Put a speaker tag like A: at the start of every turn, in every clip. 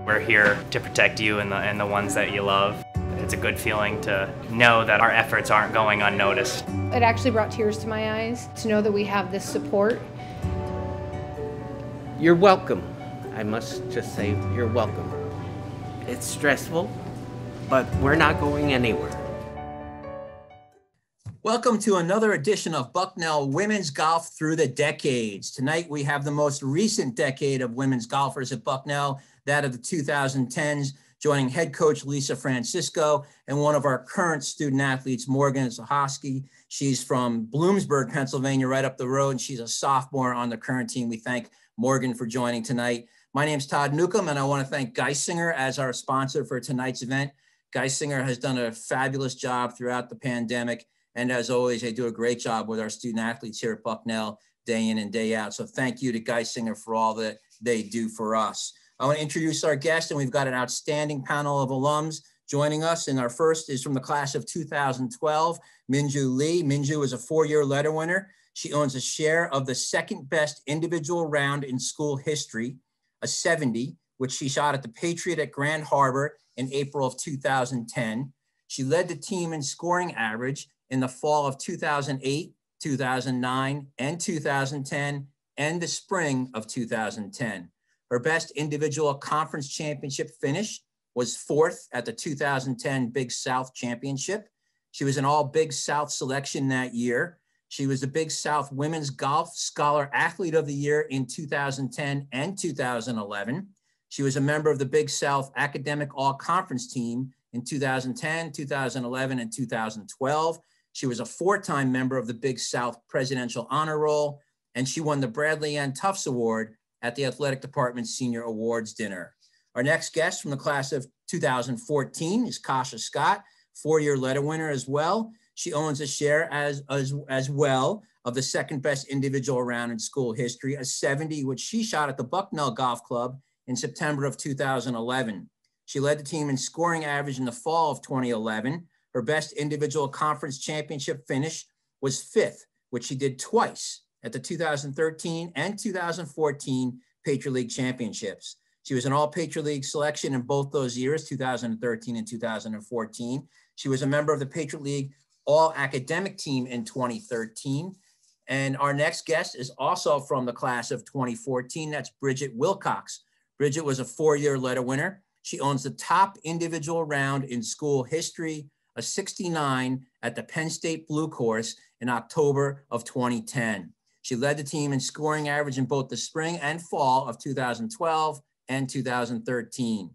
A: We're here to protect you and the ones that you love. It's a good feeling to know that our efforts aren't going unnoticed.
B: It actually brought tears to my eyes to know that we have this support.
C: You're welcome. I must just say, you're welcome. It's stressful, but we're not going anywhere.
D: Welcome to another edition of Bucknell Women's Golf Through the Decades. Tonight we have the most recent decade of women's golfers at Bucknell, that of the 2010s, joining head coach Lisa Francisco and one of our current student athletes, Morgan Zahoski. She's from Bloomsburg, Pennsylvania, right up the road, and she's a sophomore on the current team. We thank Morgan for joining tonight. My name's Todd Newcomb, and I want to thank Geisinger as our sponsor for tonight's event. Geisinger has done a fabulous job throughout the pandemic. And as always, they do a great job with our student athletes here at Bucknell day in and day out. So thank you to Geisinger for all that they do for us. I want to introduce our guest, and we've got an outstanding panel of alums joining us. And our first is from the class of 2012, Minjoo Lee. Minjoo is a four-year letter winner. She owns a share of the second best individual round in school history, a 70, which she shot at the Patriot at Grand Harbor in April of 2010. She led the team in scoring average in the fall of 2008, 2009, and 2010, and the spring of 2010. Her best individual conference championship finish was fourth at the 2010 Big South Championship. She was an all Big South selection that year. She was the Big South Women's Golf Scholar Athlete of the Year in 2010 and 2011. She was a member of the Big South Academic All-Conference team in 2010, 2011, and 2012. She was a four-time member of the Big South Presidential Honor Roll, and she won the Bradley Ann Tufts Award at the Athletic Department's Senior Awards Dinner. Our next guest from the class of 2014 is Kasha Scott, four-year letter winner as well. She owns a share as well of the second best individual round in school history, a 70, which she shot at the Bucknell Golf Club in September of 2011. She led the team in scoring average in the fall of 2011. Her best individual conference championship finish was fifth, which she did twice at the 2013 and 2014 Patriot League championships. She was an all-Patriot League selection in both those years, 2013 and 2014. She was a member of the Patriot League all-academic team in 2013. And our next guest is also from the class of 2014. That's Bridget Wilcox. Bridget was a four-year letter winner. She owns the top individual round in school history, a 69 at the Penn State Blue Course in October of 2010. She led the team in scoring average in both the spring and fall of 2012 and 2013.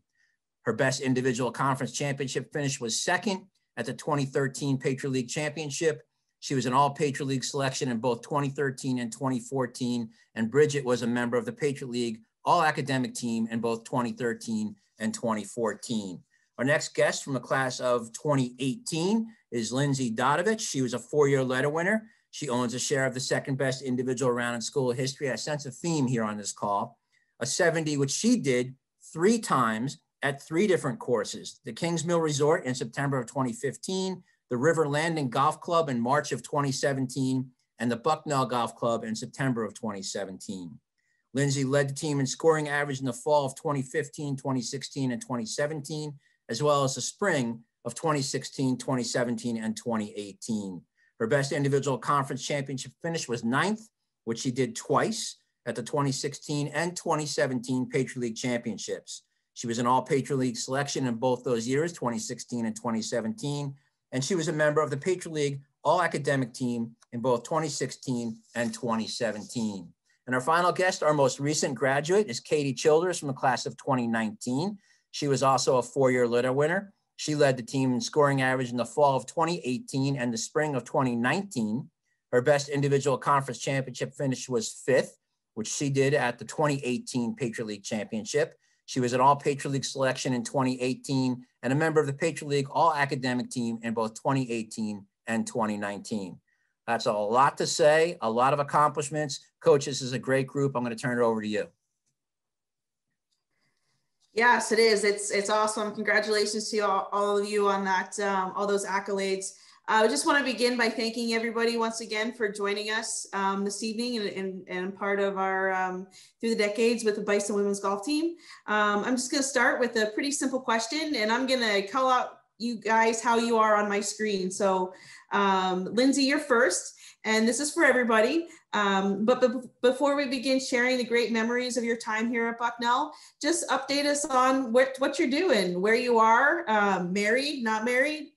D: Her best individual conference championship finish was second at the 2013 Patriot League Championship. She was an all-Patriot League selection in both 2013 and 2014, and Bridget was a member of the Patriot League all-academic team in both 2013 and 2014. Our next guest from the class of 2018 is Lindsay Dodovich. She was a four-year letter winner. She owns a share of the second best individual round in school history. I sense a theme here on this call. A 70, which she did three times at three different courses: the Kings Mill Resort in September of 2015, the River Landing Golf Club in March of 2017, and the Bucknell Golf Club in September of 2017. Lindsay led the team in scoring average in the fall of 2015, 2016, and 2017, as well as the spring of 2016, 2017, and 2018. Her best individual conference championship finish was ninth, which she did twice at the 2016 and 2017 Patriot League championships. She was an all-Patriot League selection in both those years, 2016 and 2017, and she was a member of the Patriot League all-academic team in both 2016 and 2017. And our final guest, our most recent graduate, is Katie Childers from the class of 2019. She was also a four-year letter winner. She led the team in scoring average in the fall of 2018 and the spring of 2019. Her best individual conference championship finish was fifth, which she did at the 2018 Patriot League Championship. She was an all-Patriot League selection in 2018 and a member of the Patriot League all-academic team in both 2018 and 2019. That's a lot to say, a lot of accomplishments. Coach, this is a great group. I'm going to turn it over to you.
E: Yes, it is. It's awesome. Congratulations to all of you on that, all those accolades. I just want to begin by thanking everybody once again for joining us this evening and part of our Through the Decades with the Bison Women's Golf Team. I'm just going to start with a pretty simple question, and I'm going to call out you guys how you are on my screen. So Lindsay, you're first, and this is for everybody. But before we begin sharing the great memories of your time here at Bucknell, just update us on what you're doing, where you are, married, not married,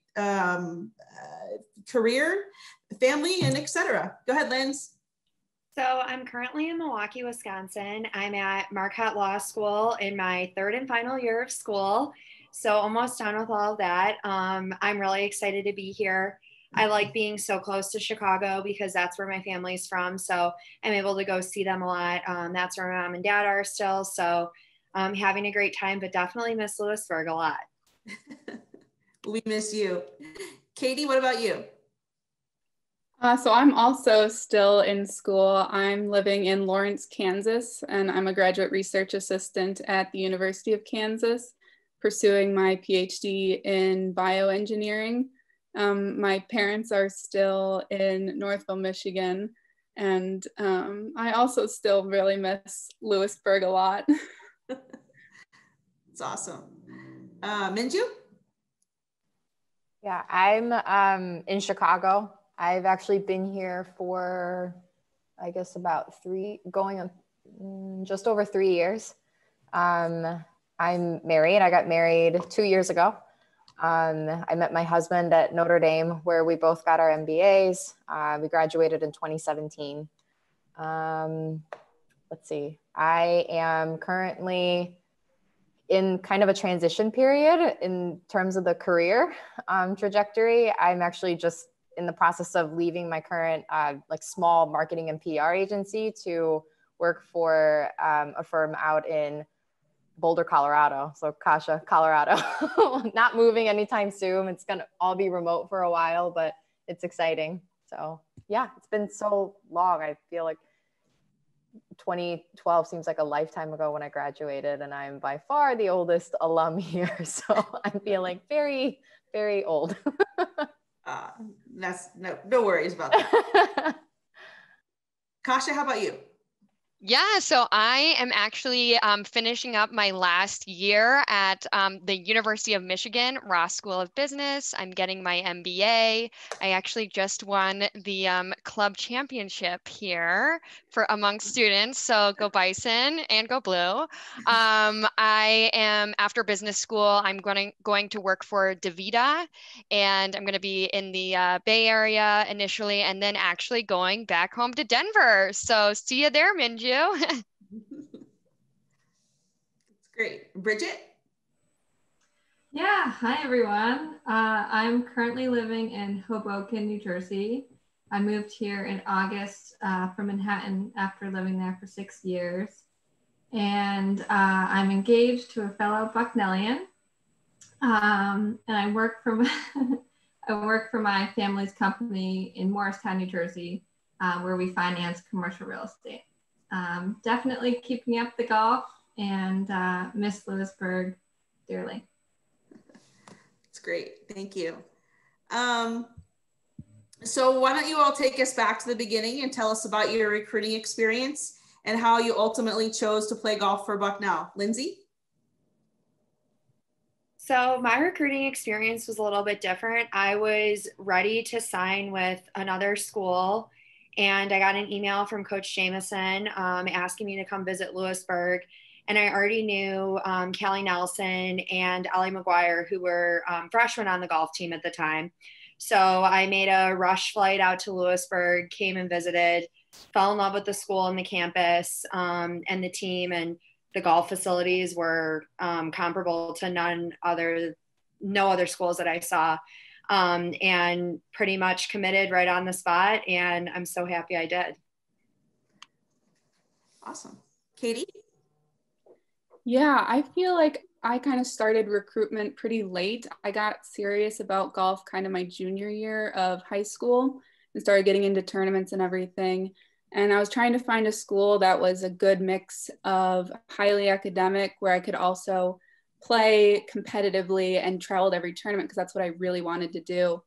E: career, family, and etc. Go ahead, Linz.
F: So I'm currently in Milwaukee, Wisconsin. I'm at Marquette Law School in my third and final year of school. So almost done with all of that. I'm really excited to be here. I like being so close to Chicago because that's where my family's from. So I'm able to go see them a lot. That's where my mom and dad are still. So I'm having a great time, but definitely miss Lewisburg a lot.
E: We miss you. Katie, what about you?
G: So I'm also still in school. I'm living in Lawrence, Kansas, and I'm a graduate research assistant at the University of Kansas, pursuing my PhD in bioengineering. My parents are still in Northville, Michigan, and I also still really miss Lewisburg a lot.
E: It's awesome. Minjoo?
H: Yeah, I'm in Chicago. I've actually been here for, I guess, about just over 3 years. I'm married. I got married 2 years ago. I met my husband at Notre Dame, where we both got our MBAs. We graduated in 2017. Let's see. I am currently in kind of a transition period in terms of the career trajectory. I'm actually just in the process of leaving my current small marketing and PR agency to work for a firm out in Boulder, Colorado. So Kasha, Colorado. Not moving anytime soon. It's going to all be remote for a while, but it's exciting. So yeah, it's been so long. I feel like 2012 seems like a lifetime ago when I graduated, and I'm by far the oldest alum here. So I'm feeling very, very old.
E: That's no worries about that. Kasha, how about you?
I: Yeah, so I am actually finishing up my last year at the University of Michigan, Ross School of Business. I'm getting my MBA. I actually just won the club championship here for among students. So go Bison and go Blue. I am after business school. I'm going to work for DaVita, and I'm going to be in the Bay Area initially, and then actually going back home to Denver. So see you there, Minjoo.
E: It's great. Bridget?
J: Yeah, hi everyone. I'm currently living in Hoboken, New Jersey. I moved here in August from Manhattan after living there for 6 years. And I'm engaged to a fellow Bucknellian. And I work for my family's company in Morristown, New Jersey, where we finance commercial real estate. Definitely keeping up the golf and miss Lewisburg dearly.
E: That's great. Thank you. So why don't you all take us back to the beginning and tell us about your recruiting experience and how you ultimately chose to play golf for Bucknell. Lindsay?
F: So my recruiting experience was a little bit different. I was ready to sign with another school, and I got an email from Coach Jameson asking me to come visit Lewisburg. And I already knew Callie Nelson and Ellie McGuire, who were freshmen on the golf team at the time. So I made a rush flight out to Lewisburg, came and visited, fell in love with the school and the campus and the team, and the golf facilities were comparable to no other schools that I saw. And pretty much committed right on the spot, and I'm so happy I did.
E: Awesome. Katie?
G: Yeah, I feel like I kind of started recruitment pretty late. I got serious about golf kind of my junior year of high school and started getting into tournaments and everything. And I was trying to find a school that was a good mix of highly academic, where I could also play competitively and travel to every tournament, because that's what I really wanted to do.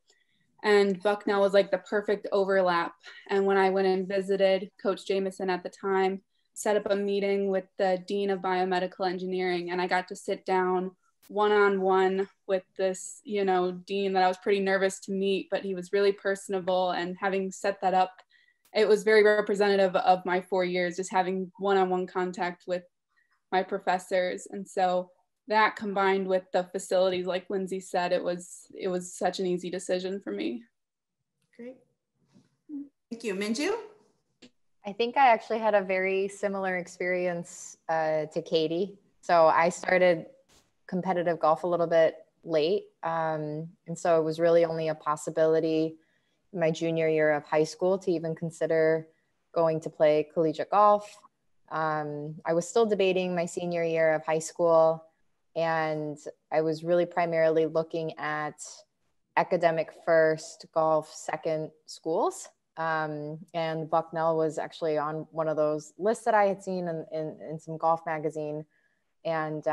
G: And Bucknell was like the perfect overlap. And when I went and visited, Coach Jameson at the time set up a meeting with the Dean of Biomedical Engineering, and I got to sit down one-on-one with this, you know, dean that I was pretty nervous to meet, but he was really personable. And having set that up, it was very representative of my 4 years, just having one-on-one contact with my professors. And so that combined with the facilities, like Lindsay said, it was such an easy decision for me.
E: Great. Thank you. Minjoo?
H: I think I actually had a very similar experience to Katie. So I started competitive golf a little bit late. And so it was really only a possibility in my junior year of high school to even consider going to play collegiate golf. I was still debating my senior year of high school, and I was really primarily looking at academic first, golf second schools. And Bucknell was actually on one of those lists that I had seen in some golf magazine. And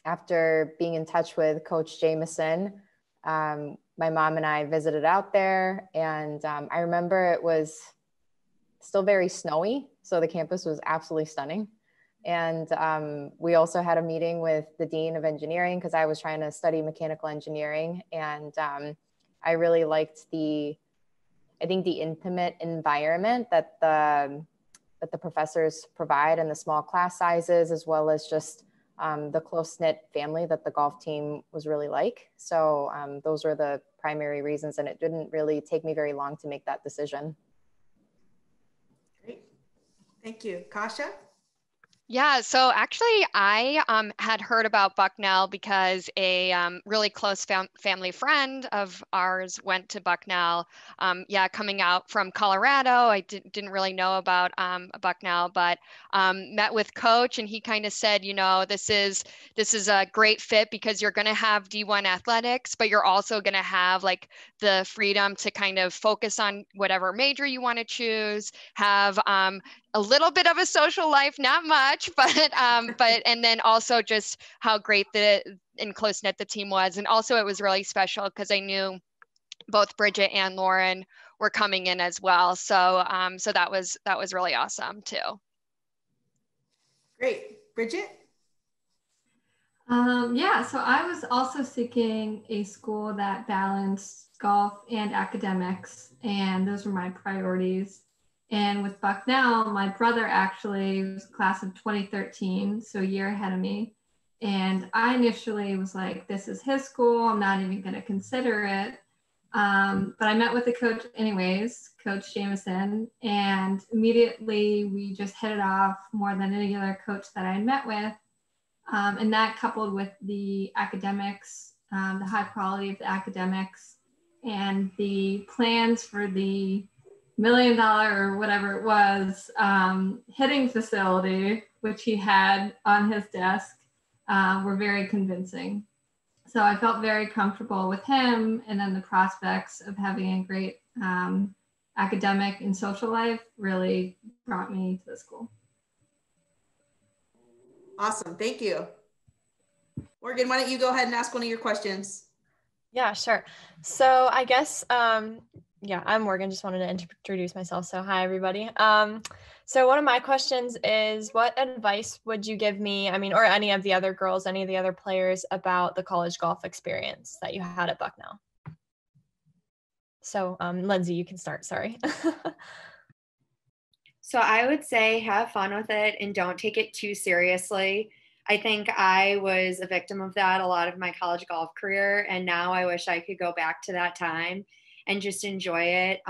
H: after being in touch with Coach Jameson, my mom and I visited out there, and I remember it was still very snowy. So the campus was absolutely stunning. And we also had a meeting with the Dean of Engineering because I was trying to study mechanical engineering. And I really liked the intimate environment that the professors provide, and the small class sizes, as well as just the close-knit family that the golf team was really like. So those were the primary reasons, and it didn't really take me very long to make that decision.
E: Great. Thank you. Kasha?
I: Yeah, so actually I had heard about Bucknell because a really close family friend of ours went to Bucknell. Coming out from Colorado, I didn't really know about Bucknell, but met with Coach, and he kind of said, you know, this is a great fit because you're going to have D1 athletics, but you're also going to have like the freedom to kind of focus on whatever major you want to choose, have a little bit of a social life, not much, but and then also just how great and close knit the team was. And also it was really special because I knew both Bridget and Lauren were coming in as well. So so that was really awesome too.
E: Great. Bridget?
J: So I was also seeking a school that balanced golf and academics, and those were my priorities. And with Bucknell, my brother actually was class of 2013, so a year ahead of me. And I initially was like, this is his school, I'm not even going to consider it. But I met with the coach anyways, Coach Jameson, and immediately we just hit it off more than any other coach that I met with. And that coupled with the academics, the high quality of the academics, and the plans for the $1 million or whatever it was hitting facility, which he had on his desk, were very convincing. So I felt very comfortable with him, and then the prospects of having a great academic and social life really brought me to the school.
E: Awesome, thank you. Morgan, why don't you go ahead and ask one of your questions?
K: Yeah, sure. So I guess, I'm Morgan, just wanted to introduce myself. So hi, everybody. So one of my questions is, what advice would you give me, or any of the other girls, any of the other players, about the college golf experience that you had at Bucknell? So Lindsay, you can start, sorry.
F: So I would say have fun with it and don't take it too seriously. I think I was a victim of that a lot of my college golf career, and now I wish I could go back to that time and just enjoy it.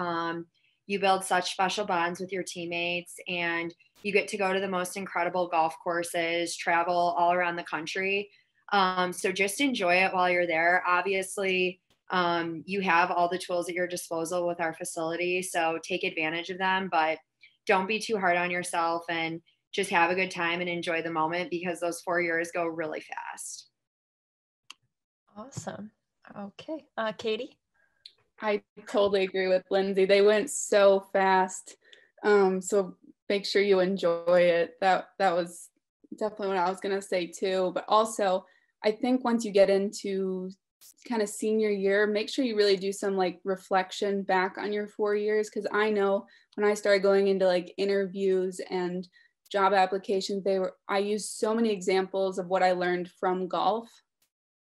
F: You build such special bonds with your teammates, and you get to go to the most incredible golf courses, travel all around the country. So just enjoy it while you're there. Obviously, you have all the tools at your disposal with our facility, so take advantage of them, but don't be too hard on yourself, and just have a good time and enjoy the moment, because those 4 years go really fast.
K: Awesome. Okay. Katie?
G: I totally agree with Lindsay. They went so fast. So make sure you enjoy it. That was definitely what I was going to say too. But also, I think once you get into kind of senior year, make sure you really do some like reflection back on your 4 years. Cause I know when I started going into like interviews and job applications, I used so many examples of what I learned from golf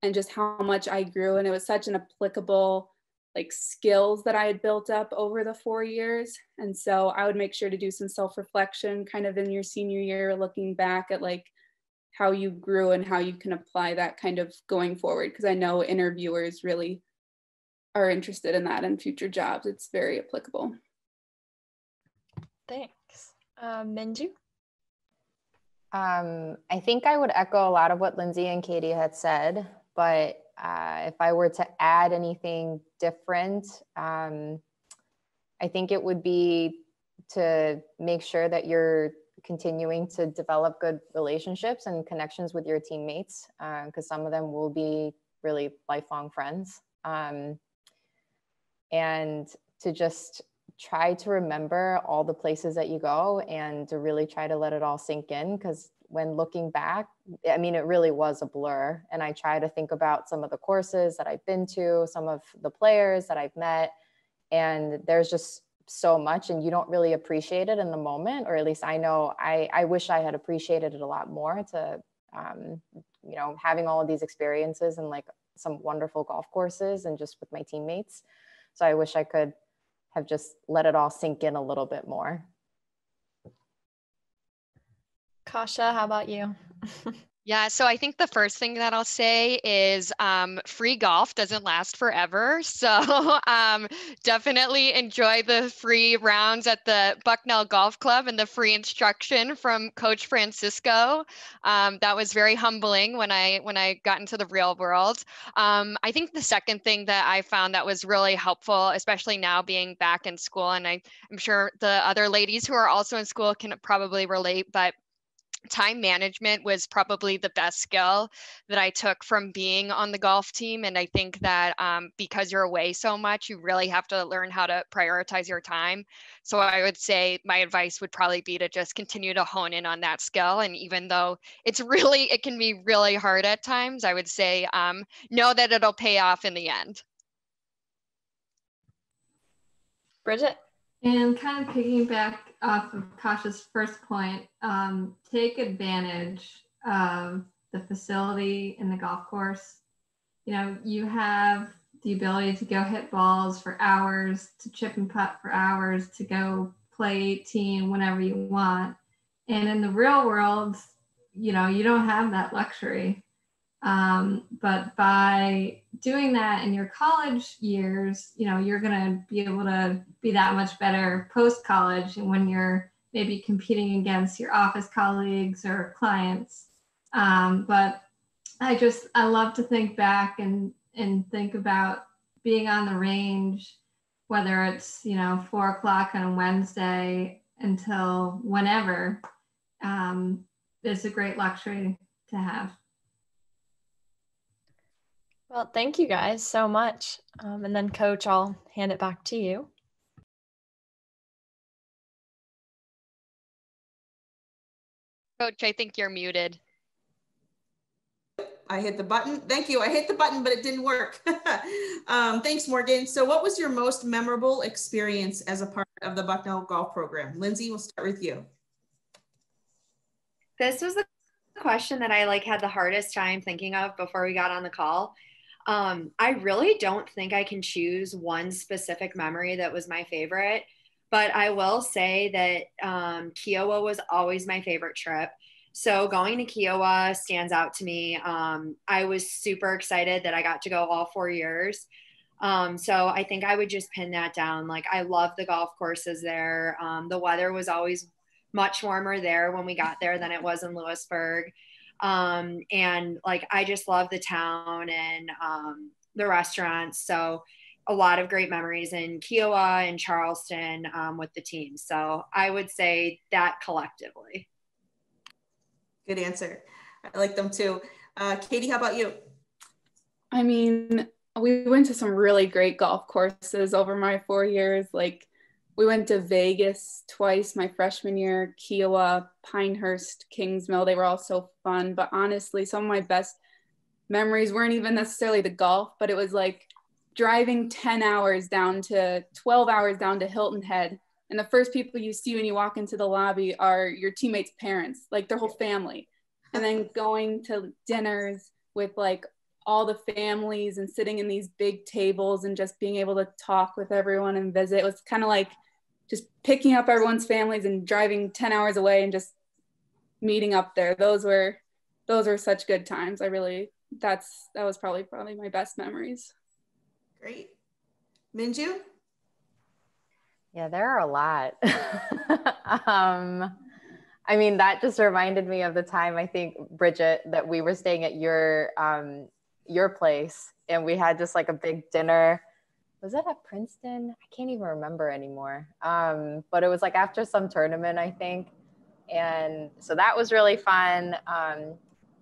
G: and just how much I grew. And it was such an applicable like skills that I had built up over the 4 years. And so I would make sure to do some self-reflection kind of in your senior year, looking back at like how you grew and how you can apply that kind of going forward. Because I know interviewers really are interested in that in future jobs. It's very applicable.
K: Thanks. Minjoo?
H: I think I would echo a lot of what Lindsay and Katie had said, but if I were to add anything different, I think it would be to make sure that you're continuing to develop good relationships and connections with your teammates, because some of them will be really lifelong friends. And to just try to remember all the places that you go and to really try to let it all sink in, because when looking back, I mean, it really was a blur. And I try to think about some of the courses that I've been to, some of the players that I've met, and there's just so much and you don't really appreciate it in the moment, or at least I know I wish I had appreciated it a lot more to, you know, having all of these experiences and like some wonderful golf courses and just with my teammates. So I wish I could have just let it all sink in a little bit more.
K: Kasha, how about you?
I: Yeah, so I think the first thing that I'll say is free golf doesn't last forever. So definitely enjoy the free rounds at the Bucknell Golf Club and the free instruction from Coach Francisco. That was very humbling when I got into the real world. I think the second thing that I found that was really helpful, especially now being back in school, and I'm sure the other ladies who are also in school can probably relate, but time management was probably the best skill that I took from being on the golf team. And I think that because you're away so much, you really have to learn how to prioritize your time. So I would say my advice would probably be to just continue to hone in on that skill. And even though it can be really hard at times, I would say know that it'll pay off in the end.
K: Bridget?
J: And kind of piggyback off of Kasha's first point, take advantage of the facility in the golf course. You know, you have the ability to go hit balls for hours, to chip and putt for hours, to go play 18 whenever you want. And in the real world, you know, you don't have that luxury. But by doing that in your college years, you know, you're going to be able to be that much better post-college and when you're maybe competing against your office colleagues or clients. But I love to think back and think about being on the range, whether it's, you know, 4 o'clock on a Wednesday until whenever. It's a great luxury to have.
K: Well, thank you guys so much. And then Coach, I'll hand it back to you.
I: Coach, I think you're muted.
E: I hit the button. Thank you. I hit the button, but it didn't work. Thanks, Morgan. So what was your most memorable experience as a part of the Bucknell Golf Program? Lindsay, we'll start with you.
F: This was the question that I had the hardest time thinking of before we got on the call. I really don't think I can choose one specific memory that was my favorite, but I will say that Kiowa was always my favorite trip. So going to Kiowa stands out to me. I was super excited that I got to go all 4 years. So I think I would just pin that down. I love the golf courses there. The weather was always much warmer there when we got there than it was in Lewisburg. And I just love the town and the restaurants. So a lot of great memories in Kiowa and Charleston with the team. So I would say that collectively.
E: Good answer. I like them too. Katie, how about you?
G: I mean, we went to some really great golf courses over my 4 years. We went to Vegas twice my freshman year, Kiowa, Pinehurst, Kingsmill. They were all so fun. But honestly, some of my best memories weren't even necessarily the golf, but it was like driving 10 hours down to 12 hours down to Hilton Head. And the first people you see when you walk into the lobby are your teammates' parents, like their whole family. And then going to dinners with like all the families and sitting in these big tables and just being able to talk with everyone and visit. It was kind of like just picking up everyone's families and driving 10 hours away and just meeting up there. Those were such good times. That was probably my best memories.
E: Great. Minjoo?
H: Yeah, there are a lot. I mean, that just reminded me of the time, I think, Bridget, that we were staying at your place and we had just like a big dinner. Was it at Princeton? I can't even remember anymore. But it was like after some tournament, I think. And so that was really fun.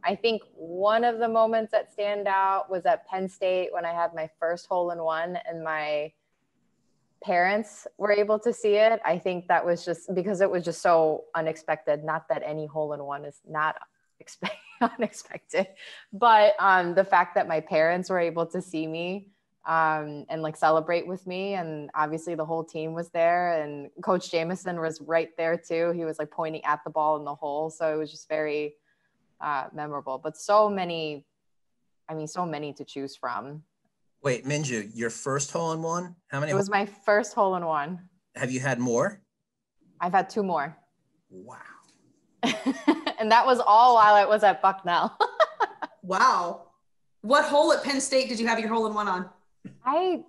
H: I think one of the moments that stand out was at Penn State when I had my first hole-in-one and my parents were able to see it. I think that was just because it was just so unexpected. Not that any hole-in-one is not unexpected, but the fact that my parents were able to see me and like celebrate with me, and obviously the whole team was there, and Coach Jameson was right there too. He was like pointing at the ball in the hole, so it was just very memorable. But so many to choose from.
D: Wait, Minjoo, your first hole-in-one? How many?
H: It was my first hole-in-one.
D: Have you had more?
H: I've had 2 more.
D: Wow.
H: And that was all while I was at Bucknell.
E: Wow. What hole at Penn State did you have your hole-in-one on?
H: I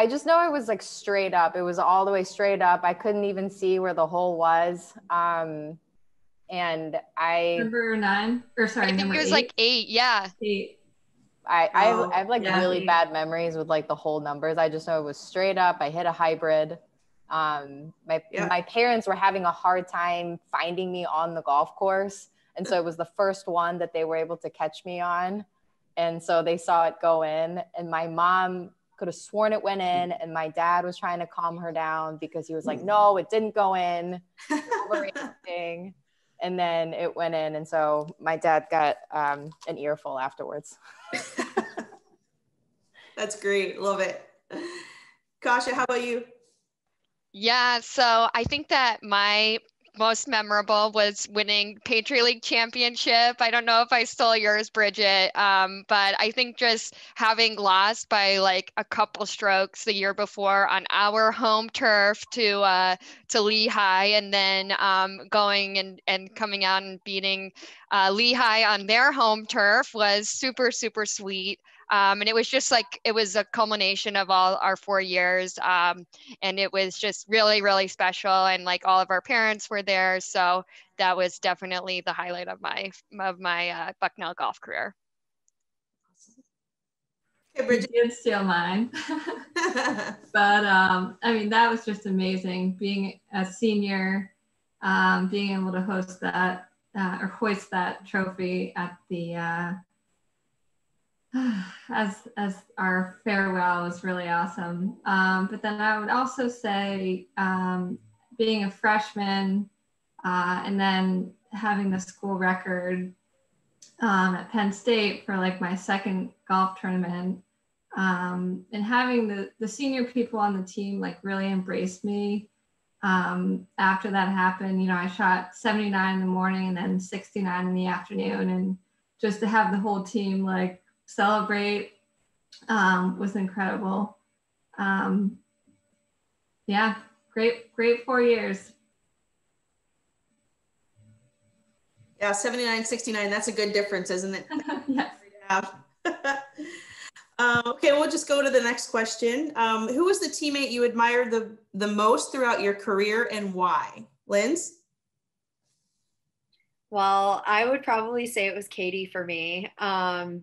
H: just know it was like straight up. It was all the way straight up. I couldn't even see where the hole was. And
J: Number 9, or sorry,
I: I think
J: number
I: it was
J: 8.
I: like 8. Yeah.
J: 8.
H: I have like really bad memories with like the whole numbers. I just know it was straight up. I hit a hybrid. My parents were having a hard time finding me on the golf course. And so it was the first one that they were able to catch me on. And so they saw it go in, and my mom could have sworn it went in, and my dad was trying to calm her down because he was like, no, it didn't go in. Overreacting. And then it went in. And so my dad got an earful afterwards.
E: That's great. Love it. Kasha, how about you?
I: Yeah, so I think that my most memorable was winning Patriot League championship. I don't know if I stole yours, Bridget, but I think just having lost by like a couple strokes the year before on our home turf to Lehigh, and then going and coming out and beating Lehigh on their home turf was super, super sweet. And it was just like, it was a culmination of all our 4 years. And it was just really, really special. And like all of our parents were there. So that was definitely the highlight of my Bucknell golf career.
E: Okay, Bridget.
J: You did steal mine. But I mean, that was just amazing. Being a senior, being able to host that or hoist that trophy at the as our farewell was really awesome. But then I would also say being a freshman and then having the school record at Penn State for like my second golf tournament, and having the senior people on the team like really embrace me. After that happened, you know, I shot 79 in the morning and then 69 in the afternoon, and just to have the whole team like celebrate was incredible. Yeah, great 4 years.
E: Yeah, 79, 69, that's a good difference, isn't it?
J: Yes.
E: Okay, we'll just go to the next question. Who was the teammate you admired the most throughout your career, and why? Linz?
F: Well, I would probably say it was Katie for me,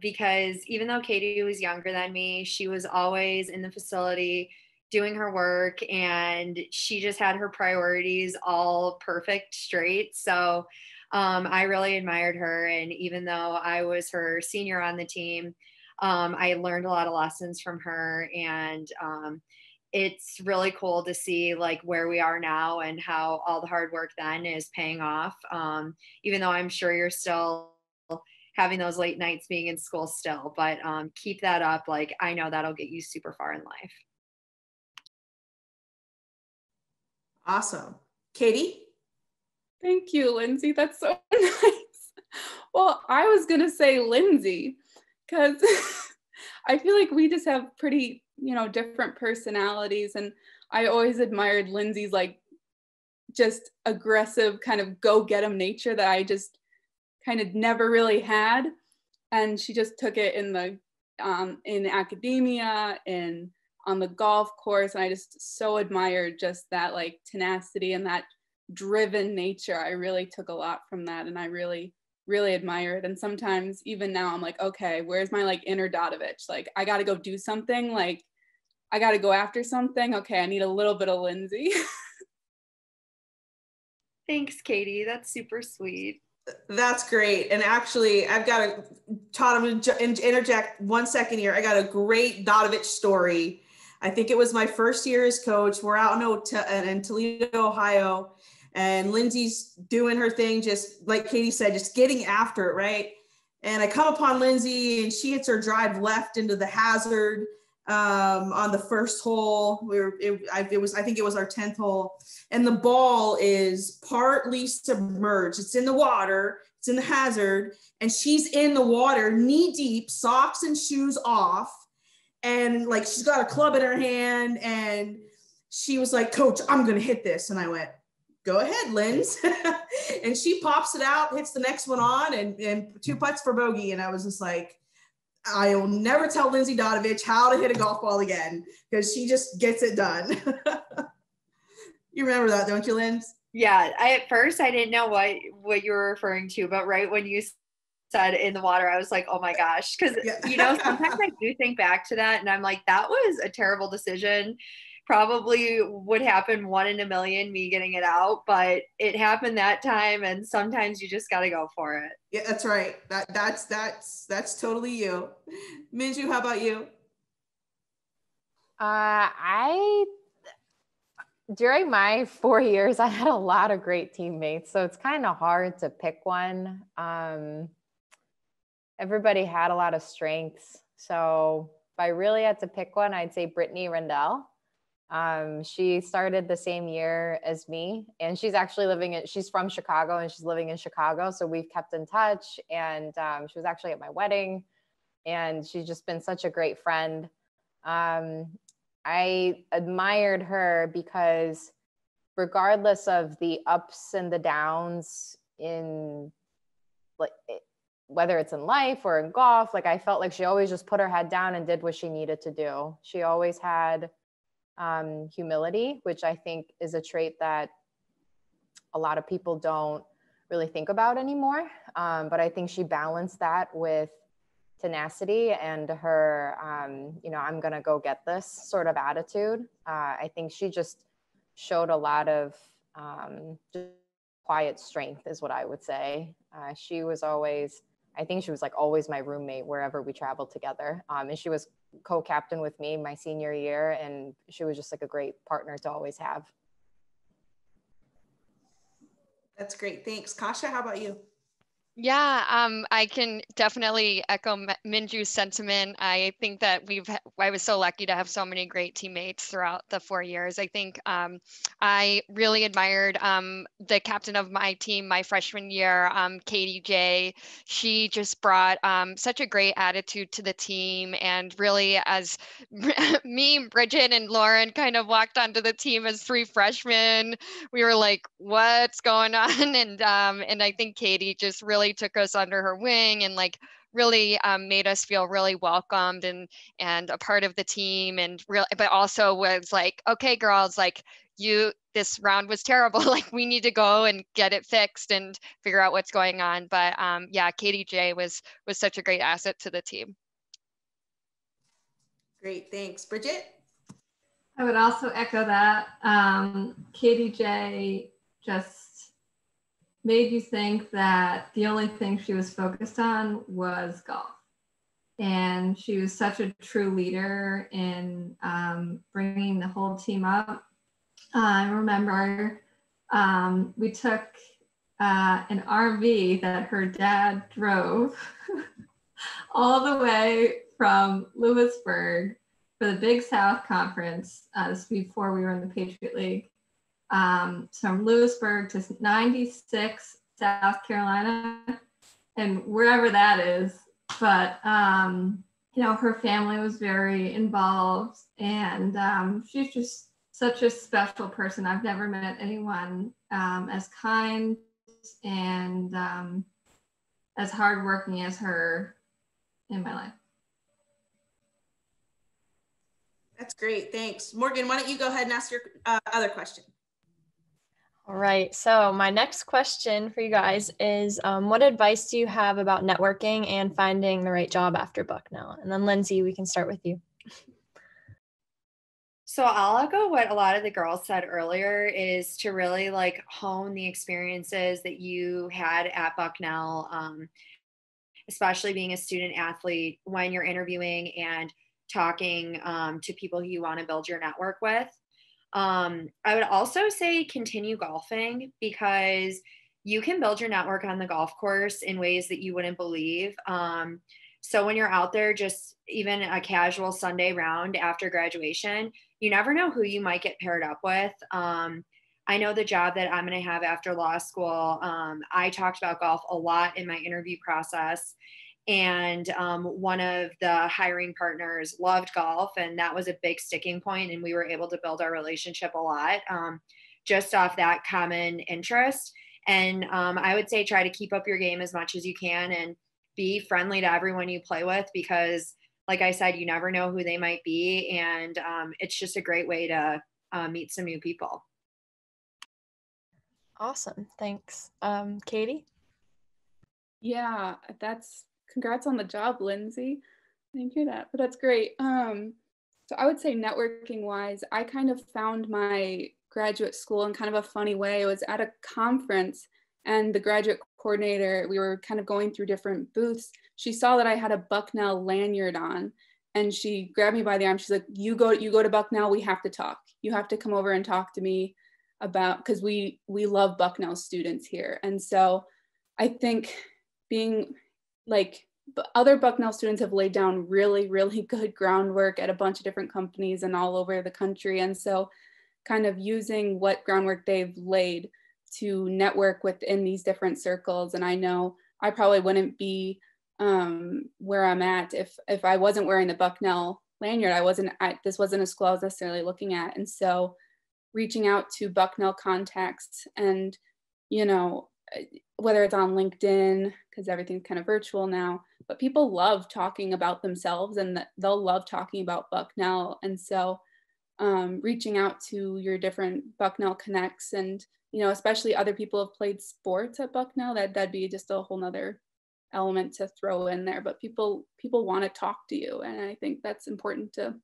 F: because even though Katie was younger than me, she was always in the facility doing her work, and she just had her priorities all perfect straight. So I really admired her. And even though I was her senior on the team, I learned a lot of lessons from her. And it's really cool to see like where we are now and how all the hard work then is paying off. Even though I'm sure you're still having those late nights being in school still, but keep that up. Like, I know that'll get you super far in life.
E: Awesome. Katie?
G: Thank you, Lindsay. That's so nice. Well, I was going to say Lindsay, because I feel like we just have pretty, different personalities. And I always admired Lindsay's like just aggressive kind of go get 'em nature that I just kind of never really had. And she just took it in academia and on the golf course. And I just so admired just that like tenacity and that driven nature. I really took a lot from that, and I really admire it. And sometimes even now I'm like, okay, where's my like inner Dodovich? Like, I got to go do something. Like, I got to go after something. Okay, I need a little bit of Lindsay.
F: Thanks, Katie. That's super sweet.
E: That's great. And actually, I've got a, Todd, I'm going to interject 1 second here. I got a great Dodovich story. I think it was my first year as coach. We're out in Toledo, Ohio, and Lindsay's doing her thing, just like Katie said, just getting after it, right? And I come upon Lindsay, and she hits her drive left into the hazard on the first hole. I think it was our 10th hole, and the ball is partly submerged. It's in the water, it's in the hazard, and she's in the water knee deep, socks and shoes off, and like she's got a club in her hand, and she was like, "Coach, I'm gonna hit this," and I went, "Go ahead, Linz." And she pops it out, hits the next one on, and 2 putts for bogey. And I was just like, I will never tell Lindsay Dodovich how to hit a golf ball again, because she just gets it done. You remember that, don't you, Linz?
F: Yeah. At first I didn't know what you were referring to, but right when you said in the water, I was like, oh my gosh. Cause sometimes I do think back to that and I'm like, that was a terrible decision. Probably would happen 1 in a million, me getting it out, but it happened that time. And sometimes you just got to go for it.
E: Yeah, that's right. That's totally you. Minjoo, how about you?
H: During my 4 years, I had a lot of great teammates, so it's kind of hard to pick one. Everybody had a lot of strengths. So if I really had to pick one, I'd say Brittany Rendell. She started the same year as me, and she's actually she's from Chicago, and she's living in Chicago. So we've kept in touch, and she was actually at my wedding, and she's just been such a great friend. I admired her because regardless of the ups and the downs in like whether it's in life or in golf, like I felt like she always just put her head down and did what she needed to do. She always had humility, which I think is a trait that a lot of people don't really think about anymore. But I think she balanced that with tenacity and her, I'm going to go get this sort of attitude. I think she just showed a lot of just quiet strength is what I would say. She was always, I think she was like always my roommate wherever we traveled together. And she was co-captain with me my senior year, and she was just like a great partner to always have.
E: That's great. Thanks. Kasha, how about you?
I: Yeah, I can definitely echo Minjoo's sentiment. I think that I was so lucky to have so many great teammates throughout the 4 years. I think I really admired the captain of my team my freshman year, Katie J. She just brought such a great attitude to the team, and really as me, Bridget, and Lauren kind of walked onto the team as 3 freshmen, we were like, what's going on? And I think Katie just really took us under her wing and like really made us feel really welcomed and a part of the team, and but also was like, okay, girls, like this round was terrible. Like we need to go and get it fixed and figure out what's going on. But yeah, Katie J was such a great asset to the team.
E: Great, thanks. Bridget?
J: I would also echo that. Katie J just made you think that the only thing she was focused on was golf. And she was such a true leader in bringing the whole team up. I remember we took an RV that her dad drove all the way from Lewisburg for the Big South Conference. This was before we were in the Patriot League. So from Lewisburg to 96, South Carolina, and wherever that is. But, you know, her family was very involved, and she's just such a special person. I've never met anyone as kind and as hardworking as her in my life.
E: That's great. Thanks. Morgan, why don't you go ahead and ask your other question?
K: All right. So my next question for you guys is, what advice do you have about networking and finding the right job after Bucknell? And then Lindsay, we can start with you.
F: So I'll echo what a lot of the girls said earlier, is to really like hone the experiences that you had at Bucknell, especially being a student athlete, when you're interviewing and talking to people who you want to build your network with. I would also say continue golfing, because you can build your network on the golf course in ways that you wouldn't believe. So when you're out there, just even a casual Sunday round after graduation, you never know who you might get paired up with. I know the job that I'm going to have after law school. I talked about golf a lot in my interview process. And one of the hiring partners loved golf, and that was a big sticking point, and we were able to build our relationship a lot just off that common interest. And I would say try to keep up your game as much as you can and be friendly to everyone you play with, because like I said, you never know who they might be, and it's just a great way to meet some new people.
K: Awesome. Thanks. Katie?
G: Yeah, congrats on the job, Lindsay. I didn't hear that, but that's great. So I would say networking wise, I kind of found my graduate school in kind of a funny way. It was at a conference, and the graduate coordinator, we were kind of going through different booths. She saw that I had a Bucknell lanyard on, and she grabbed me by the arm. She's like, you go to Bucknell, we have to talk. You have to come over and talk to me about, because we love Bucknell students here. And so I think being like, other Bucknell students have laid down really, really good groundwork at a bunch of different companies and all over the country. And so kind of using what groundwork they've laid to network within these different circles. And I know I probably wouldn't be where I'm at if I wasn't wearing the Bucknell lanyard. This wasn't a school I was necessarily looking at. And so reaching out to Bucknell contacts, and, you know, whether it's on LinkedIn, because everything's kind of virtual now, but people love talking about themselves, and they'll love talking about Bucknell. And so reaching out to your different Bucknell connects, and, you know, especially other people have played sports at Bucknell, that'd be just a whole nother element to throw in there. But people want to talk to you, and I think that's important to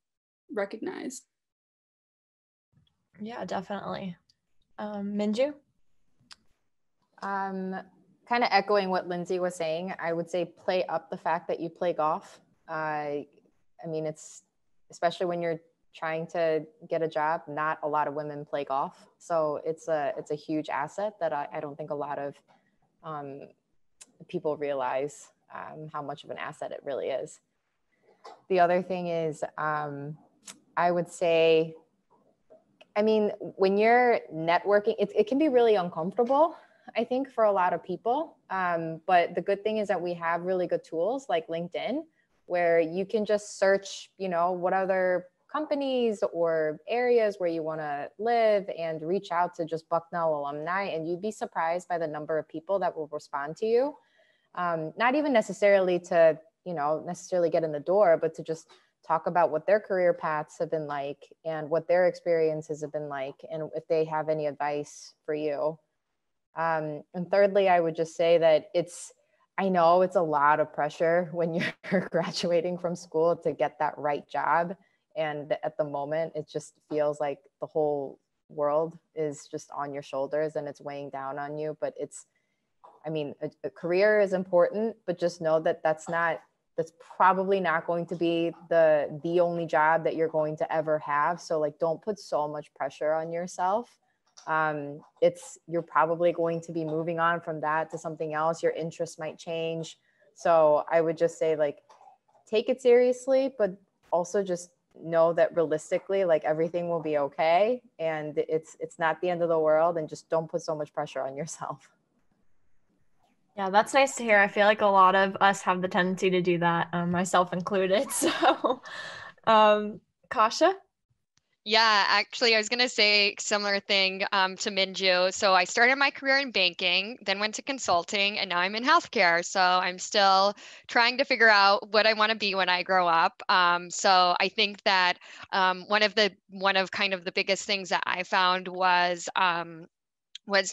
G: recognize.
K: Yeah, definitely. Minjoo?
H: Kind of echoing what Lindsay was saying, I would say play up the fact that you play golf. I mean, it's, especially when you're trying to get a job, not a lot of women play golf. So it's a huge asset that I don't think a lot of people realize how much of an asset it really is. The other thing is, I would say, I mean, when you're networking, it can be really uncomfortable, I think, for a lot of people. But the good thing is that we have really good tools like LinkedIn, where you can just search, you know, what other companies or areas where you want to live, and reach out to just Bucknell alumni. And you'd be surprised by the number of people that will respond to you. Not even necessarily to, you know, necessarily get in the door, but to just talk about what their career paths have been like, and what their experiences have been like, and if they have any advice for you. And thirdly, I would just say that I know it's a lot of pressure when you're graduating from school to get that right job. And at the moment, it just feels like the whole world is just on your shoulders and it's weighing down on you. But a career is important, but just know that that's probably not going to be the only job that you're going to ever have. So like, don't put so much pressure on yourself. You're probably going to be moving on from that to something else. Your interests might change. So I would just say, like, take it seriously, but also just know that realistically, like, everything will be okay. And it's not the end of the world, and just don't put so much pressure on yourself.
K: Yeah, that's nice to hear. I feel like a lot of us have the tendency to do that, myself included. So, Kasha?
I: Yeah, actually, I was going to say similar thing to Minjoo. So I started my career in banking, then went to consulting, and now I'm in healthcare. So I'm still trying to figure out what I want to be when I grow up. So I think that one of kind of the biggest things that I found was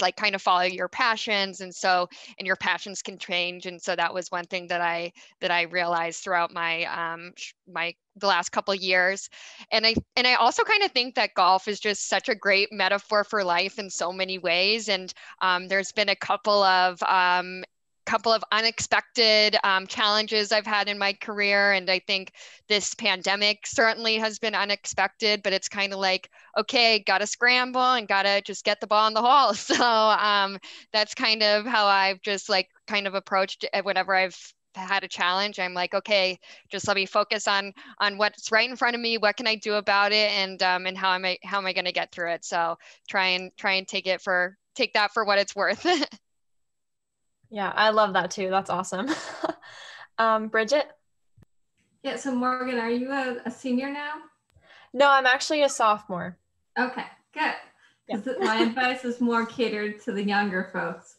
I: like kind of follow your passions, and your passions can change. And so that was one thing that I realized throughout my the last couple of years. And I also kind of think that golf is just such a great metaphor for life in so many ways. And there's been a couple of unexpected challenges I've had in my career. And I think this pandemic certainly has been unexpected, but it's kind of like, okay, got to scramble and got to just get the ball in the hole. So that's kind of how I've just like kind of approached it whenever I've had a challenge. I'm like, okay, just let me focus on what's right in front of me. What can I do about it? And how am I going to get through it? So try and take that for what it's worth.
K: Yeah, I love that too. That's awesome. Bridget?
J: Yeah, so Morgan, are you a senior now?
K: No, I'm actually a sophomore.
J: Okay, good.
K: Yeah.
J: My advice is more catered to the younger folks.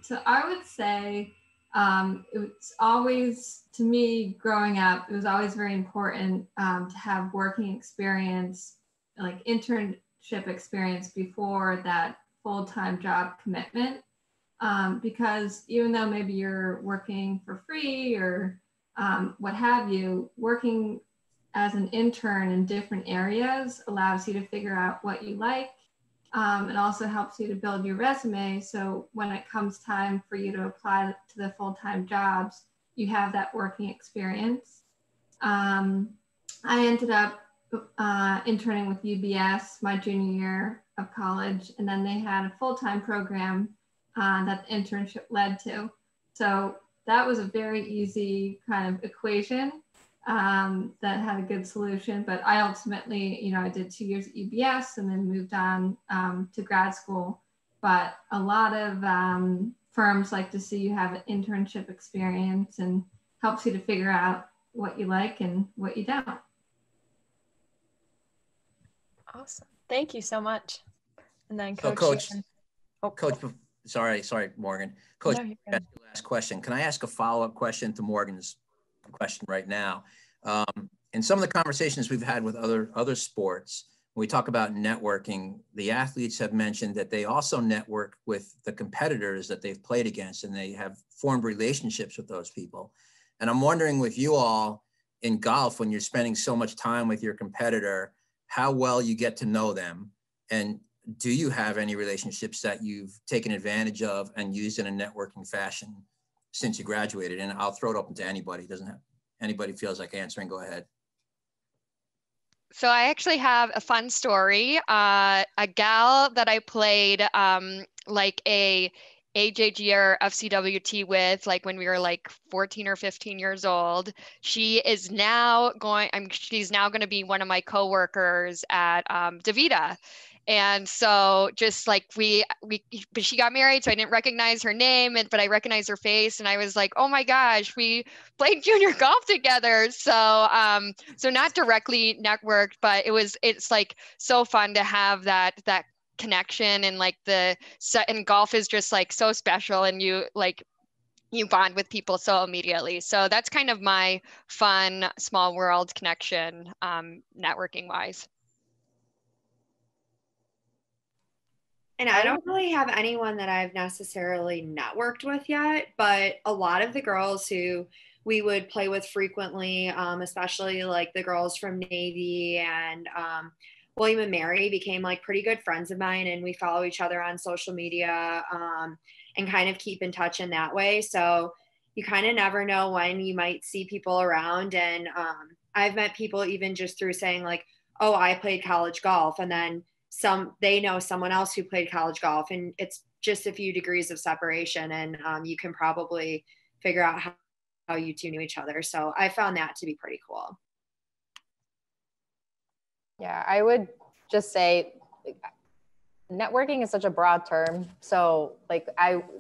J: So I would say it's always, to me, growing up, it was always very important to have working experience, like internship experience before that full-time job commitment. Because even though maybe you're working for free or what have you, working as an intern in different areas allows you to figure out what you like. It also helps you to build your resume. So when it comes time for you to apply to the full-time jobs, you have that working experience. I ended up interning with UBS my junior year of college, and then they had a full-time program that the internship led to. So that was a very easy kind of equation that had a good solution. But I ultimately, I did 2 years at UBS and then moved on to grad school. But a lot of firms like to see you have an internship experience, and helps you to figure out what you like and what you don't.
K: Awesome. Thank you so much. And then
D: Coach, sorry, Morgan. Coach,
K: No,
D: last question. Can I ask a follow-up question to Morgan's question right now? In some of the conversations we've had with other sports, when we talk about networking, the athletes have mentioned that they also network with the competitors that they've played against, and they have formed relationships with those people. And I'm wondering with you all in golf, when you're spending so much time with your competitor, how well you get to know them, and do you have any relationships that you've taken advantage of and used in a networking fashion since you graduated? And I'll throw it open to anybody. Anybody feels like answering, go ahead.
I: So I actually have a fun story. A gal that I played like a AJG or FCWT with, like when we were like 14 or 15 years old. She's now going to be one of my coworkers at DaVita. And so just like but she got married, so I didn't recognize her name, but I recognized her face, and I was like, oh my gosh, we played junior golf together. So so not directly networked, but it's like so fun to have that connection, and like and golf is just like so special, and you bond with people so immediately. So that's kind of my fun small world connection, networking wise.
F: And I don't really have anyone that I've necessarily networked with yet, but a lot of the girls who we would play with frequently, especially like the girls from Navy and William and Mary, became like pretty good friends of mine, and we follow each other on social media and kind of keep in touch in that way. So you kind of never know when you might see people around. And I've met people even just through saying like, oh, I played college golf, and then they know someone else who played college golf, and it's just a few degrees of separation, and you can probably figure out how you two knew each other. So I found that to be pretty cool.
H: Yeah, I would just say networking is such a broad term. So like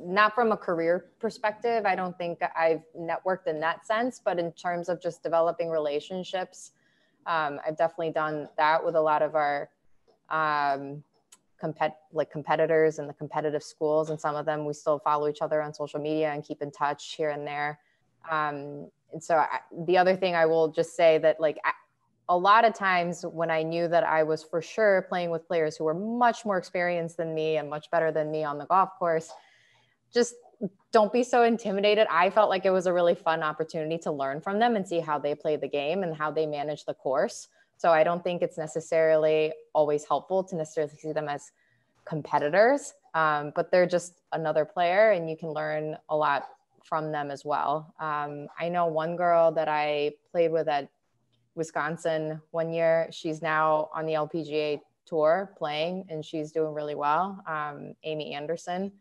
H: not from a career perspective, I don't think I've networked in that sense, but in terms of just developing relationships, I've definitely done that with a lot of our competitors in the competitive schools, and some of them we still follow each other on social media and keep in touch here and there. And so the other thing I will just say that a lot of times when I knew that I was for sure playing with players who were much more experienced than me and much better than me on the golf course, just don't be so intimidated. I felt like it was a really fun opportunity to learn from them and see how they play the game and how they manage the course. So I don't think it's necessarily always helpful to necessarily see them as competitors, but they're just another player and you can learn a lot from them as well. I know one girl that I played with at Wisconsin one year, she's now on the LPGA tour playing and she's doing really well, Amy Anderson.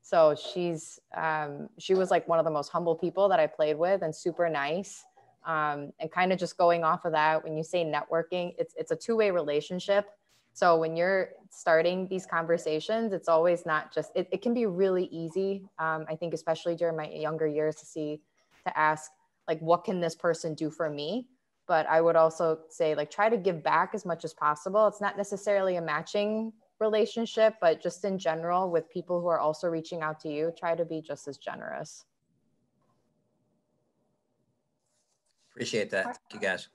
H: So she was like one of the most humble people that I played with and super nice. And kind of just going off of that, when you say networking, it's a two-way relationship. So when you're starting these conversations, it's always not just, it can be really easy. I think especially during my younger years to ask like, what can this person do for me? But I would also say try to give back as much as possible. It's not necessarily a matching relationship, but just in general with people who are also reaching out to you, try to be just as generous.
D: Appreciate that. Thank you guys.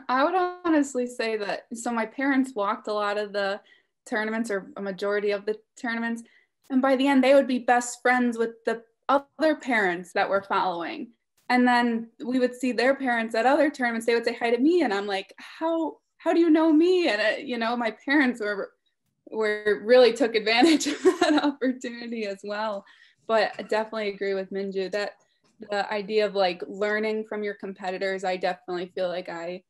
G: I would honestly say that, so my parents walked a lot of the tournaments or a majority of the tournaments. And by the end, they would be best friends with the other parents that were following. And then we would see their parents at other tournaments. They would say hi to me. And I'm like, how do you know me? And, my parents were really took advantage of that opportunity as well. But I definitely agree with Minjoo that the idea of learning from your competitors, I definitely feel like I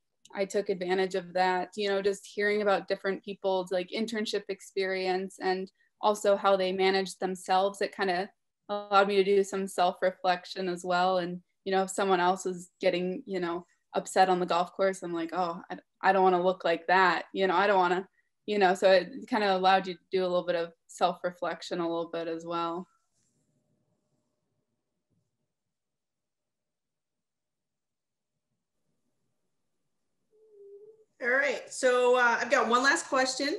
G: took advantage of that, just hearing about different people's internship experience and also how they manage themselves. It kind of allowed me to do some self-reflection as well. And, if someone else is getting, upset on the golf course, I'm like, oh, I don't want to look like that. I don't want to, so it kind of allowed you to do a little bit of self-reflection a little bit as well.
E: All right, so I've got one last question.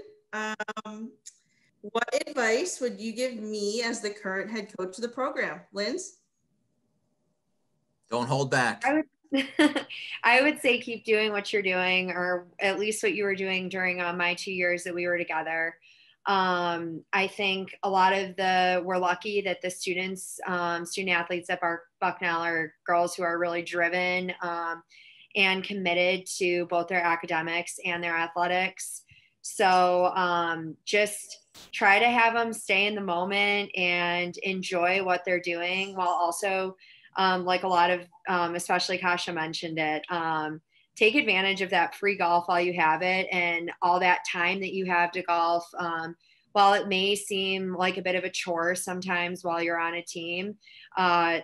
E: What advice would you give me as the current head coach of the program? Linz?
D: Don't hold back.
F: I would say keep doing what you're doing, or at least what you were doing during my 2 years that we were together. I think we're lucky that the student athletes at Bucknell are girls who are really driven and committed to both their academics and their athletics. So just try to have them stay in the moment and enjoy what they're doing, while also like a lot of, especially Kasha mentioned it, take advantage of that free golf while you have it, and all that time that you have to golf. While it may seem like a bit of a chore sometimes while you're on a team,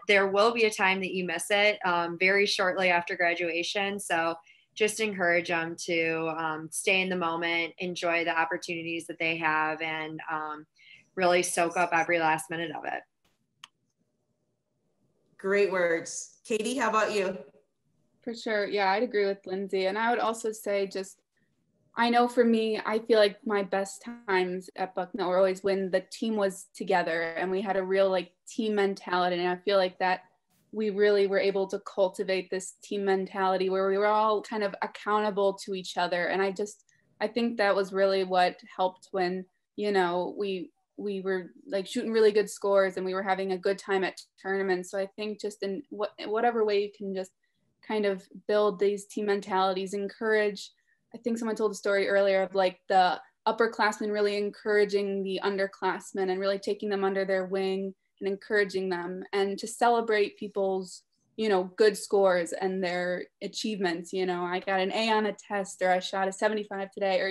F: there will be a time that you miss it very shortly after graduation. So just encourage them to stay in the moment, enjoy the opportunities that they have, and really soak up every last minute of it.
E: Great words. Katie, how about you?
G: For sure. Yeah, I'd agree with Lindsay. And I would also say I know for me, I feel like my best times at Bucknell were always when the team was together and we had a real team mentality. And I feel like that we really were able to cultivate this team mentality where we were all kind of accountable to each other. And I think that was really what helped when, we were shooting really good scores and we were having a good time at tournaments. So I think just in whatever way you can just kind of build these team mentalities, encourage. I think someone told a story earlier of the upperclassmen really encouraging the underclassmen and really taking them under their wing and encouraging them, and to celebrate people's, good scores and their achievements. I got an A on a test, or I shot a 75 today, or,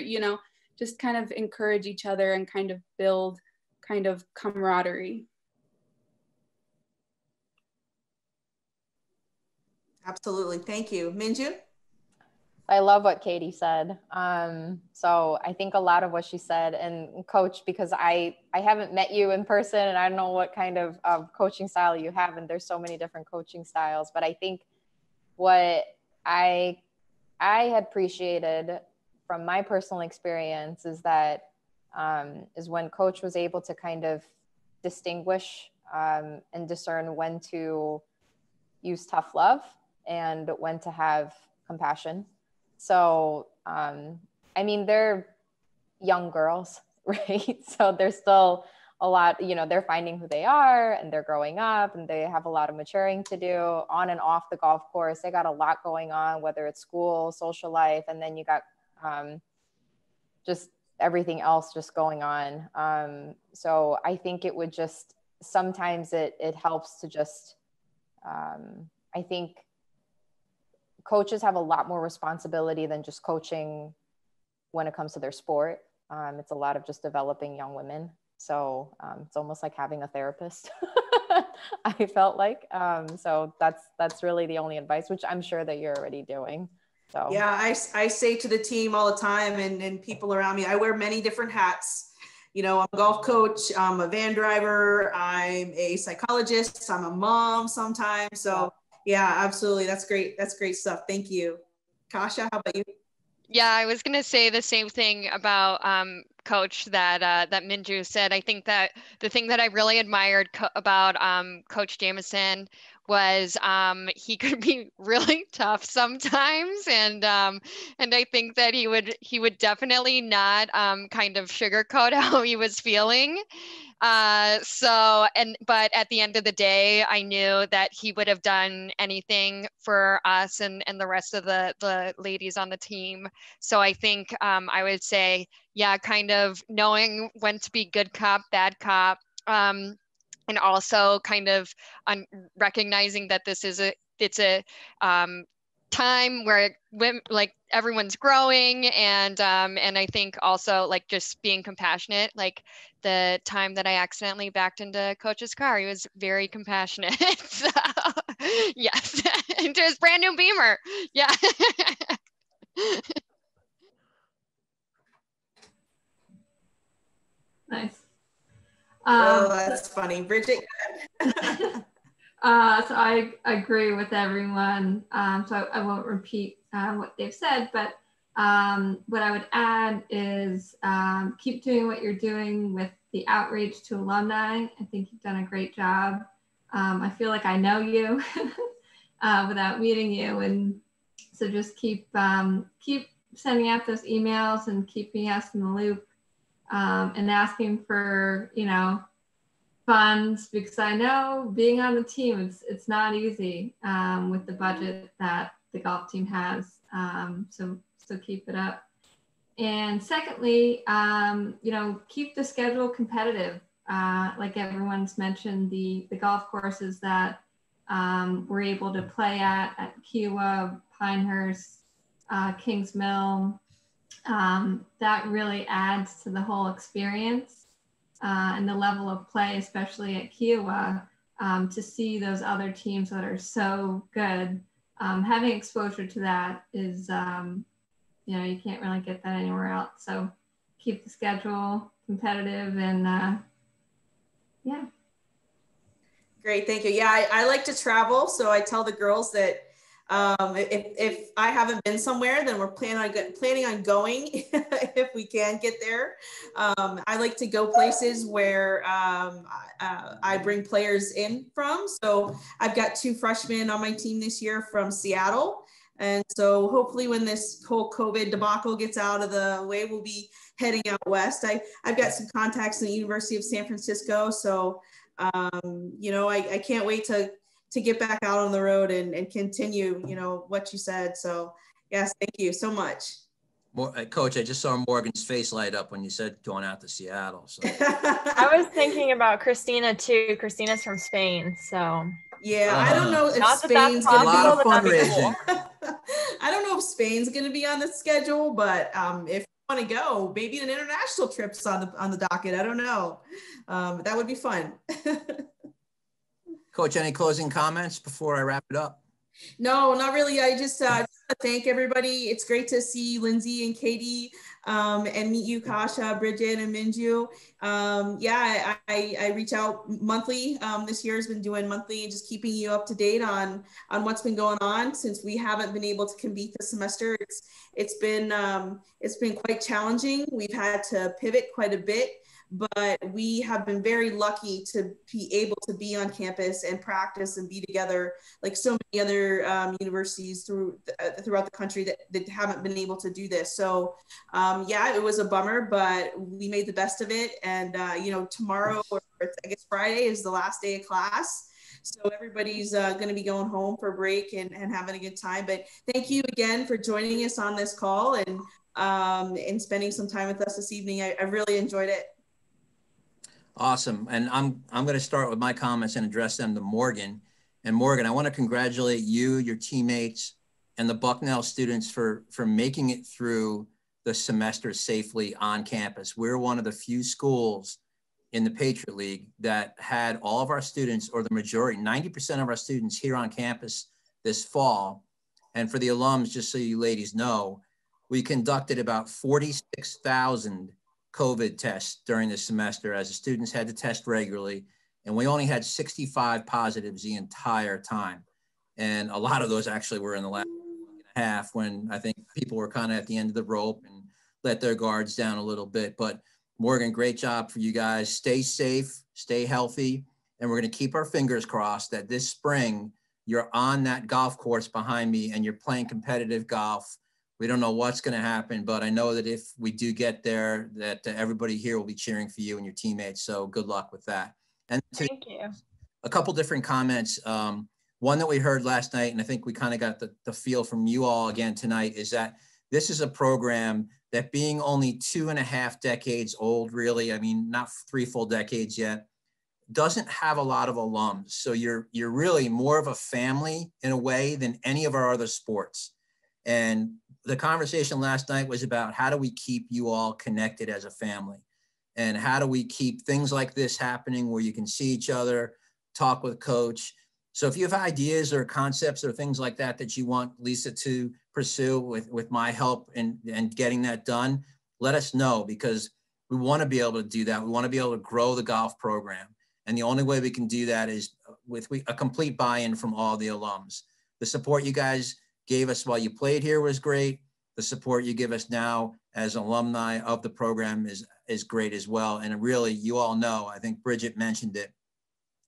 G: just kind of encourage each other and kind of build kind of camaraderie.
E: Absolutely. Thank you. Minjoo?
H: I love what Katie said. So I think a lot of what she said, and Coach, because I haven't met you in person and I don't know what kind of coaching style you have, and there's so many different coaching styles, but I think what I had appreciated from my personal experience is that is when Coach was able to kind of distinguish and discern when to use tough love and when to have compassion. So, I mean, they're young girls, right? So there's still a lot, you know, they're finding who they are and they're growing up and they have a lot of maturing to do on and off the golf course. They got a lot going on, whether it's school, social life, and then you got just everything else just going on. So I think it would just, sometimes it helps to just, I think coaches have a lot more responsibility than just coaching when it comes to their sport. It's a lot of just developing young women. So it's almost like having a therapist, I felt like. So that's really the only advice, which I'm sure that you're already doing. So
E: yeah, I say to the team all the time and people around me, I wear many different hats. You know, I'm a golf coach, I'm a van driver, I'm a psychologist, I'm a mom sometimes. So yeah, absolutely. That's great. That's great stuff. Thank you. Kasha, how about you?
I: Yeah, I was going to say the same thing about Coach that Minjoo said. I think that the thing that I really admired about Coach Jameson was he could be really tough sometimes, and I think that he would definitely not kind of sugarcoat how he was feeling. But at the end of the day, I knew that he would have done anything for us and the rest of the ladies on the team. So I think I would say, yeah, kind of knowing when to be good cop, bad cop, and also kind of recognizing that it's a time where women, like everyone's growing, and I think also like just being compassionate. Like the time that I accidentally backed into Coach's car, he was very compassionate. So yes, into his brand new Beamer. Yeah.
J: Nice.
E: Oh, that's funny. Bridget.
J: So I agree with everyone. So I won't repeat what they've said, but what I would add is keep doing what you're doing with the outreach to alumni. I think you've done a great job. I feel like I know you without meeting you, and so just keep sending out those emails and keeping us in the loop, and asking for, you know, funds, because I know being on the team, it's not easy with the budget that the golf team has. So keep it up. And secondly, you know, keep the schedule competitive. Like everyone's mentioned, the golf courses that we're able to play at Kiowa, Pinehurst, Kings Mill, that really adds to the whole experience and the level of play, especially at Kiowa, to see those other teams that are so good. Having exposure to that is, you know, you can't really get that anywhere else. So keep the schedule competitive, and yeah.
E: Great, thank you. Yeah, I like to travel, so I tell the girls that if I haven't been somewhere, then we're planning on going if we can get there. I like to go places where I bring players in from. So I've got 2 freshmen on my team this year from Seattle. And so hopefully when this whole COVID debacle gets out of the way, we'll be heading out west. I've got some contacts in the University of San Francisco. So, you know, I can't wait to get back out on the road and continue, you know, what you said. So yes, thank you so much.
D: Coach, I just saw Morgan's face light up when you said going out to Seattle. So.
K: I was thinking about Christina too. Christina's from Spain, so.
E: Yeah, I don't know if Spain's
D: going to be a lot of fundraising.
E: I don't know if Spain's going to be on the schedule, but if want to go. Maybe an international trip's on the docket. I don't know. But that would be fun.
D: Coach, any closing comments before I wrap it up?
E: No, not really. I just want to thank everybody. It's great to see Lindsay and Katie and meet you, Kasha, Bridget, and Minjoo. Yeah, I reach out monthly. This year has been doing monthly and just keeping you up to date on what's been going on since we haven't been able to compete this semester. It's been quite challenging. We've had to pivot quite a bit, but we have been very lucky to be able to be on campus and practice and be together like so many other universities throughout the country that haven't been able to do this. So yeah, it was a bummer, but we made the best of it. And you know, tomorrow, or I guess Friday, is the last day of class. So everybody's going to be going home for a break and having a good time. But thank you again for joining us on this call and spending some time with us this evening. I really enjoyed it.
D: Awesome. And I'm going to start with my comments and address them to Morgan. And Morgan, I want to congratulate you, your teammates, and the Bucknell students for making it through the semester safely on campus. We're one of the few schools in the Patriot League that had all of our students, or the majority, 90% of our students here on campus this fall. And for the alums, just so you ladies know, we conducted about 46,000 COVID tests during the semester, as the students had to test regularly. And we only had 65 positives the entire time. And a lot of those actually were in the last half, when I think people were kind of at the end of the rope and let their guards down a little bit. But Morgan, great job for you guys. Stay safe, stay healthy. And we're going to keep our fingers crossed that this spring you're on that golf course behind me and you're playing competitive golf. We don't know what's going to happen, but I know that if we do get there, that everybody here will be cheering for you and your teammates. So good luck with that. And
K: thank you.
D: A couple different comments. One that we heard last night, and I think we kind of got the feel from you all again tonight, is that this is a program that, being only 2.5 decades old, really, I mean, not 3 full decades yet, doesn't have a lot of alums. So you're really more of a family in a way than any of our other sports. And the conversation last night was about how do we keep you all connected as a family? And how do we keep things like this happening where you can see each other, talk with coach? So if you have ideas or concepts or things like that that you want Lisa to pursue with my help and getting that done, let us know, because we want to be able to do that. We want to be able to grow the golf program. And the only way we can do that is with a complete buy-in from all the alums. The support you guys gave us while you played here was great. The support you give us now as alumni of the program is great as well. And really, you all know, I think Bridget mentioned it,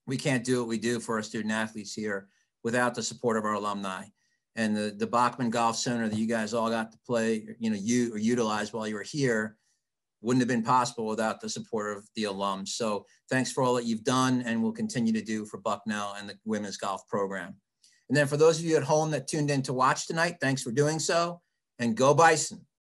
D: we can't do what we do for our student athletes here without the support of our alumni. And the Bachman Golf Center that you guys all got to play, utilize while you were here, wouldn't have been possible without the support of the alums. So thanks for all that you've done and will continue to do for Bucknell and the women's golf program. And then for those of you at home that tuned in to watch tonight, thanks for doing so, and go Bison.